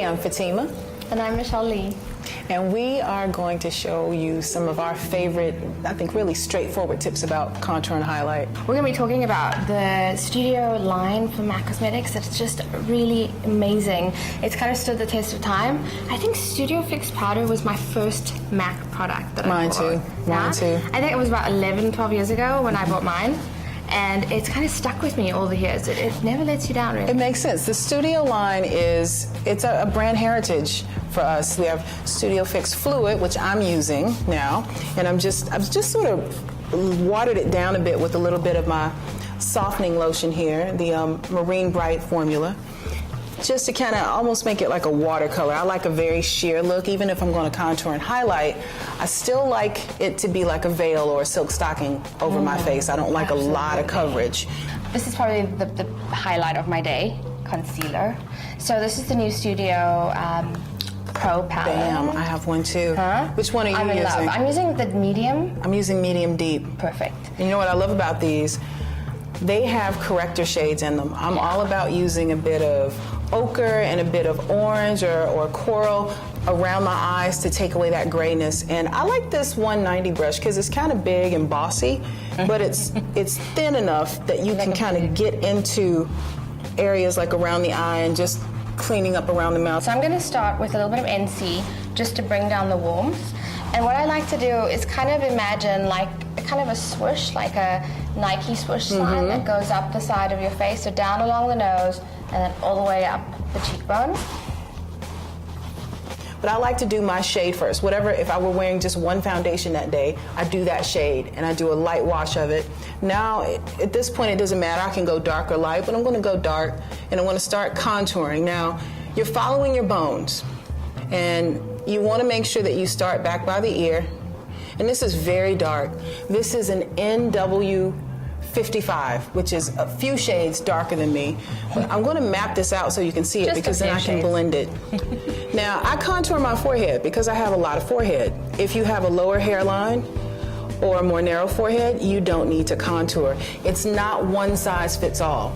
I'm Fatima. And I'm Michelle Lee. And we are going to show you some of our favorite, I think really straightforward tips about contour and highlight. We're going to be talking about the Studio line from MAC Cosmetics. It's just really amazing. It's kind of stood the test of time. I think Studio Fix Powder was my first MAC product that I bought. Mine too. I think it was about 11, 12 years ago when I bought mine. And it's kind of stuck with me all the years. It never lets you down, really. It makes sense. The Studio line it's a brand heritage for us. We have Studio Fix Fluid, which I'm using now, and I've just sort of watered it down a bit with a little bit of my softening lotion here, the Marine Bright formula, just to kind of almost make it like a watercolor. I like a very sheer look. Even if I'm going to contour and highlight, I still like it to be like a veil or a silk stocking over my face. I don't like a lot of coverage. This is probably the highlight of my day, concealer. So this is the new Studio Pro palette. Bam, I have one too. Huh? Which one are you I'm in using? love. I'm using the medium. I'm using medium deep. Perfect. You know what I love about these? They have corrector shades in them. I'm all about using a bit of ochre and a bit of orange or coral around my eyes to take away that grayness. And I like this 190 brush because it's kind of big and bossy, but it's thin enough that you can kind of get into areas like around the eye and just cleaning up around the mouth. So I'm going to start with a little bit of NC just to bring down the warmth. And what I like to do is kind of imagine like kind of a swoosh, like a Nike swoosh line that goes up the side of your face, so down along the nose and then all the way up the cheekbone. But I like to do my shade first. Whatever, if I were wearing just one foundation that day, I do that shade and I do a light wash of it. Now, at this point, it doesn't matter. I can go dark or light, but I'm going to go dark and I'm going to start contouring. Now, you're following your bones and you want to make sure that you start back by the ear. And this is very dark. This is an NW55, which is a few shades darker than me. But I'm going to map this out so you can see it because then I can blend it. Now, I contour my forehead because I have a lot of forehead. If you have a lower hairline or a more narrow forehead, you don't need to contour. It's not one size fits all.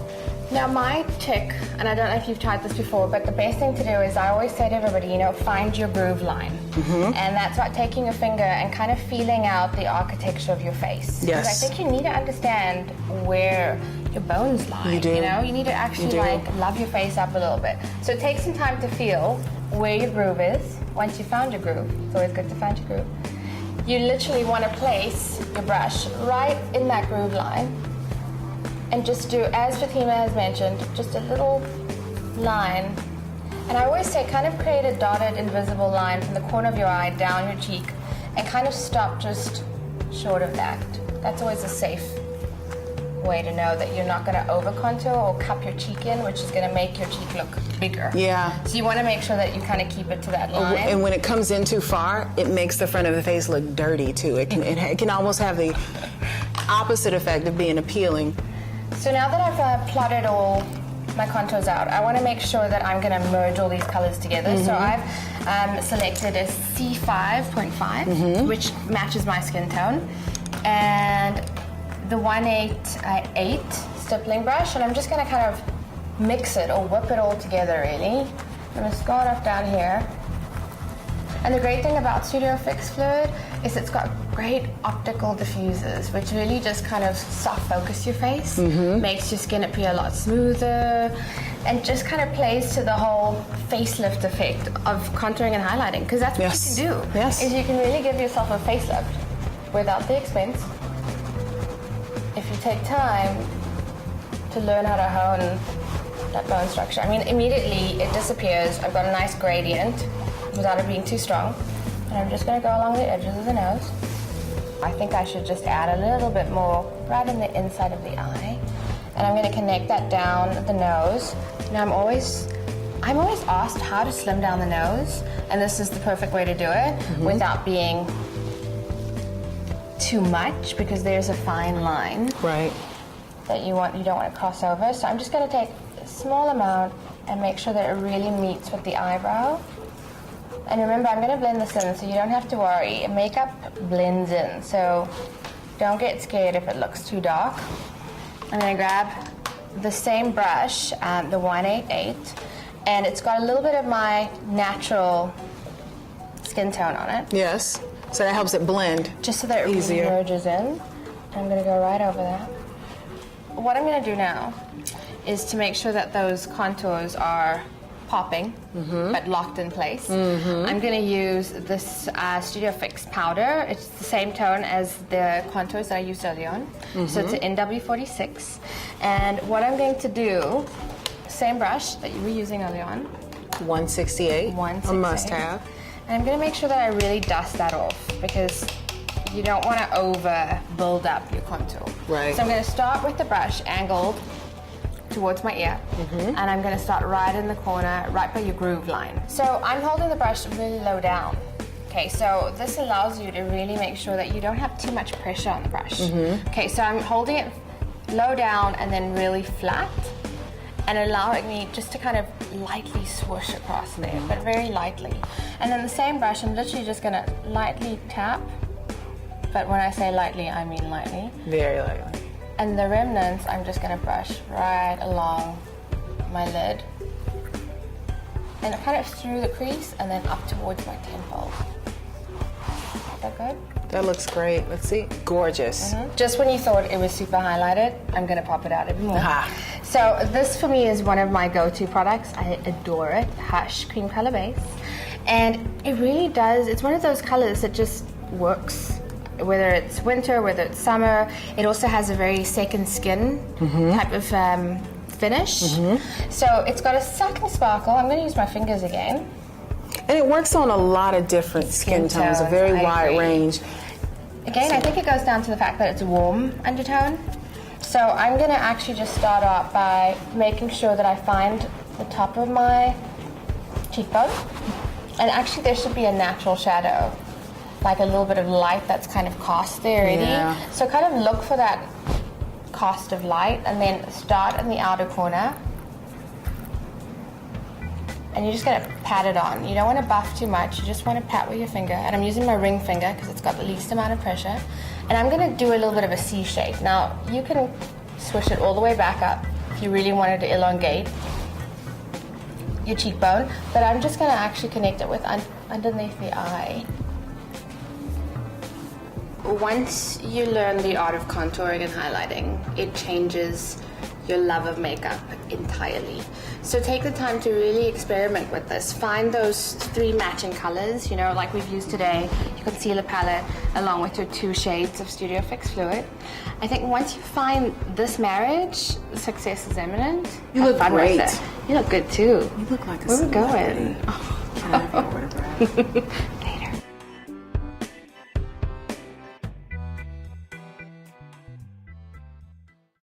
Now my trick, and I don't know if you've tried this before, but the best thing to do is I always say to everybody, find your groove line. And that's about taking your finger and kind of feeling out the architecture of your face. Yes. Because I think you need to understand where your bones lie. You do. You need to actually love your face up a little bit. So take some time to feel where your groove is. Once you found your groove, it's always good to find your groove. You literally want to place your brush right in that groove line. And just do, as Fatima has mentioned, just a little line. And I always say kind of create a dotted invisible line from the corner of your eye down your cheek and kind of stop just short of that. That's always a safe way to know that you're not going to over contour or cup your cheek in, which is going to make your cheek look bigger. Yeah. So you want to make sure that you kind of keep it to that line. And when it comes in too far, it makes the front of the face look dirty too. It can almost have the opposite effect of being appealing. So now that I've plotted all my contours out, I want to make sure that I'm going to merge all these colors together. So I've selected a C5.5, which matches my skin tone, and the 188 stippling brush, and I'm just going to kind of mix it or whip it all together, really. I'm going to start off down here. And the great thing about Studio Fix Fluid is it's got great optical diffusers, which really just kind of soft focus your face, makes your skin appear a lot smoother, and just kind of plays to the whole facelift effect of contouring and highlighting, because that's what you can do. Yes. Is you can really give yourself a facelift without the expense if you take time to learn how to hone that bone structure. I mean, immediately it disappears. I've got a nice gradient without it being too strong. And I'm just going to go along the edges of the nose. I think I should just add a little bit more right in the inside of the eye. And I'm going to connect that down the nose. Now I'm always asked how to slim down the nose, and this is the perfect way to do it without being too much, because there's a fine line that you don't want to cross over. So I'm just going to take a small amount and make sure that it really meets with the eyebrow. And remember, I'm going to blend this in, so you don't have to worry. Makeup blends in, so don't get scared if it looks too dark. I'm going to grab the same brush, the 188, And it's got a little bit of my natural skin tone on it. Yes. So that helps it blend. Just so that it easier. merges in. I'm going to go right over that. What I'm going to do now is to make sure that those contours are popping, but locked in place. I'm going to use this Studio Fix powder. It's the same tone as the contours that I used earlier on. So it's an NW46. And what I'm going to do, same brush that you were using earlier on. 168. 168. A must-have. And I'm going to make sure that I really dust that off because you don't want to over build up your contour. Right. So I'm going to start with the brush angled towards my ear, and I'm going to start right in the corner, right by your groove line. So I'm holding the brush really low down. Okay, so this allows you to really make sure that you don't have too much pressure on the brush. Okay, so I'm holding it low down and then really flat, and allowing me just to kind of lightly swoosh across there, but very lightly. And then the same brush, I'm literally just going to lightly tap, but when I say lightly, I mean lightly. Very lightly. And the remnants, I'm just going to brush right along my lid. And kind of through the crease and then up towards my temple. Is that good? That looks great. Let's see. Gorgeous. Just when you thought it was super highlighted, I'm going to pop it out even more. Ah. So this for me is one of my go-to products. I adore it. Hush Cream Color Base. And it really does, it's one of those colors that just works. Whether it's winter, whether it's summer. It also has a very second skin type of finish. So it's got a second sparkle. I'm going to use my fingers again. And it works on a lot of different skin tones, a very I wide agree. range. Again, I think it goes down to the fact that it's a warm undertone. So I'm going to actually just start out by making sure that I find the top of my cheekbone. And actually there should be a natural shadow, like a little bit of light that's kind of cast there already. Yeah. So kind of look for that cast of light and then start in the outer corner. And you're just going to pat it on. You don't want to buff too much, you just want to pat with your finger. And I'm using my ring finger because it's got the least amount of pressure. And I'm going to do a little bit of a C shape. Now, you can swish it all the way back up if you really wanted to elongate your cheekbone. But I'm just going to actually connect it with underneath the eye. Once you learn the art of contouring and highlighting, it changes your love of makeup entirely. So take the time to really experiment with this. Find those 3 matching colors, you know, like we've used today, your concealer palette, along with your 2 shades of Studio Fix Fluid. I think once you find this marriage, success is imminent. You Have look fun with great. it. You look good too. You look like a Where we celebrity. going? Can I have your autograph?